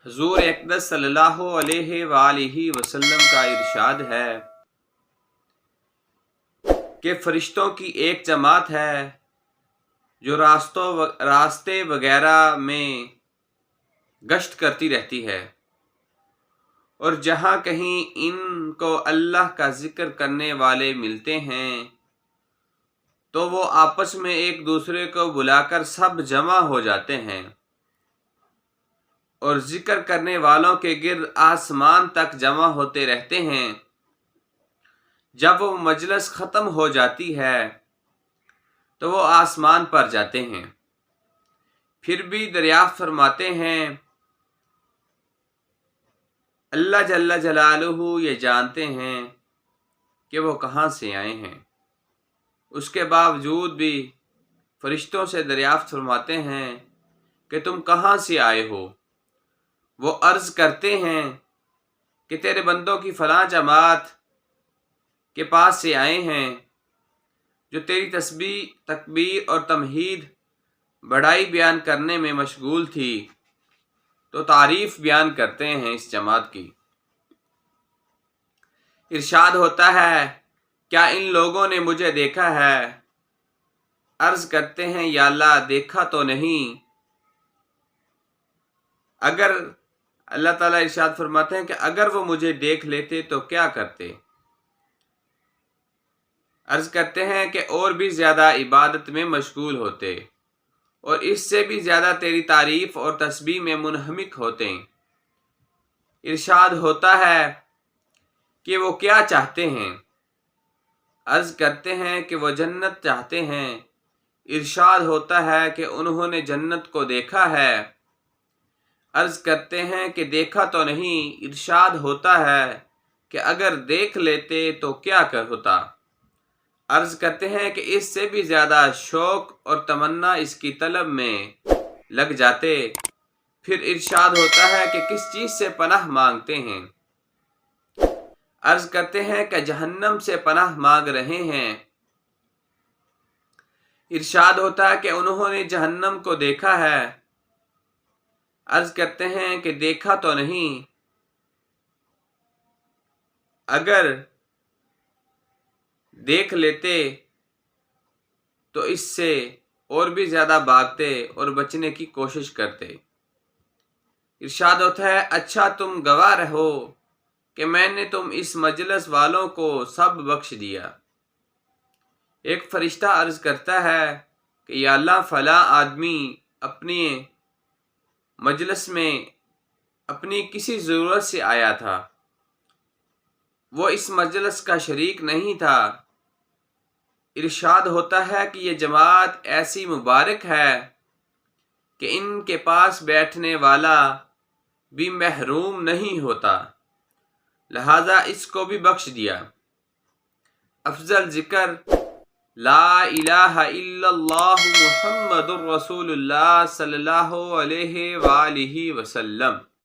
حضور اقدس صلی اللہ علیہ وآلہ وسلم کا ارشاد ہے کہ فرشتوں کی ایک جماعت ہے جو راستے وغیرہ میں گشت کرتی رہتی ہے، اور جہاں کہیں ان کو اللہ کا ذکر کرنے والے ملتے ہیں تو وہ آپس میں ایک دوسرے کو بلا کر سب جمع ہو جاتے ہیں اور ذکر کرنے والوں کے گرد آسمان تک جمع ہوتے رہتے ہیں۔ جب وہ مجلس ختم ہو جاتی ہے تو وہ آسمان پر جاتے ہیں، پھر بھی دریافت فرماتے ہیں اللہ جل جلالہ یہ جانتے ہیں کہ وہ کہاں سے آئے ہیں۔ اس کے باوجود بھی فرشتوں سے دریافت فرماتے ہیں کہ تم کہاں سے آئے ہو۔ وہ عرض کرتے ہیں کہ تیرے بندوں کی فلاں جماعت کے پاس سے آئے ہیں جو تیری تسبیح، تکبیر اور تمہید بڑائی بیان کرنے میں مشغول تھی، تو تعریف بیان کرتے ہیں اس جماعت کی۔ ارشاد ہوتا ہے کیا ان لوگوں نے مجھے دیکھا ہے؟ عرض کرتے ہیں یا اللہ دیکھا تو نہیں۔ اگر اللہ تعالیٰ ارشاد فرماتے ہیں کہ اگر وہ مجھے دیکھ لیتے تو کیا کرتے؟ عرض کرتے ہیں کہ اور بھی زیادہ عبادت میں مشغول ہوتے اور اس سے بھی زیادہ تیری تعریف اور تسبیح میں منہمک ہوتے۔ ارشاد ہوتا ہے کہ وہ کیا چاہتے ہیں؟ عرض کرتے ہیں کہ وہ جنت چاہتے ہیں۔ ارشاد ہوتا ہے کہ انہوں نے جنت کو دیکھا ہے۔ عرض کرتے ہیں کہ دیکھا تو نہیں۔ ارشاد ہوتا ہے کہ اگر دیکھ لیتے تو کیا ہوتا؟ عرض کرتے ہیں کہ اس سے بھی زیادہ شوق اور تمنا اس کی طلب میں لگ جاتے۔ پھر ارشاد ہوتا ہے کہ کس چیز سے پناہ مانگتے ہیں؟ عرض کرتے ہیں کہ جہنم سے پناہ مانگ رہے ہیں۔ ارشاد ہوتا ہے کہ انہوں نے جہنم کو دیکھا ہے۔ عرض کرتے ہیں کہ دیکھا تو نہیں۔ اگر دیکھ لیتے تو اس سے اور بھی زیادہ بھاگتے اور بچنے کی کوشش کرتے۔ ارشاد ہوتا ہے اچھا تم گواہ رہو کہ میں نے تم اس مجلس والوں کو سب بخش دیا۔ ایک فرشتہ عرض کرتا ہے کہ یا اللہ فلاں آدمی اپنی مجلس میں اپنی کسی ضرورت سے آیا تھا، وہ اس مجلس کا شریک نہیں تھا۔ ارشاد ہوتا ہے کہ یہ جماعت ایسی مبارک ہے کہ ان کے پاس بیٹھنے والا بھی محروم نہیں ہوتا، لہذا اس کو بھی بخش دیا۔ افضل ذکر لا الہ الا اللہ محمد الرسول اللہ صلی اللہ علیہ وآلہ وسلم۔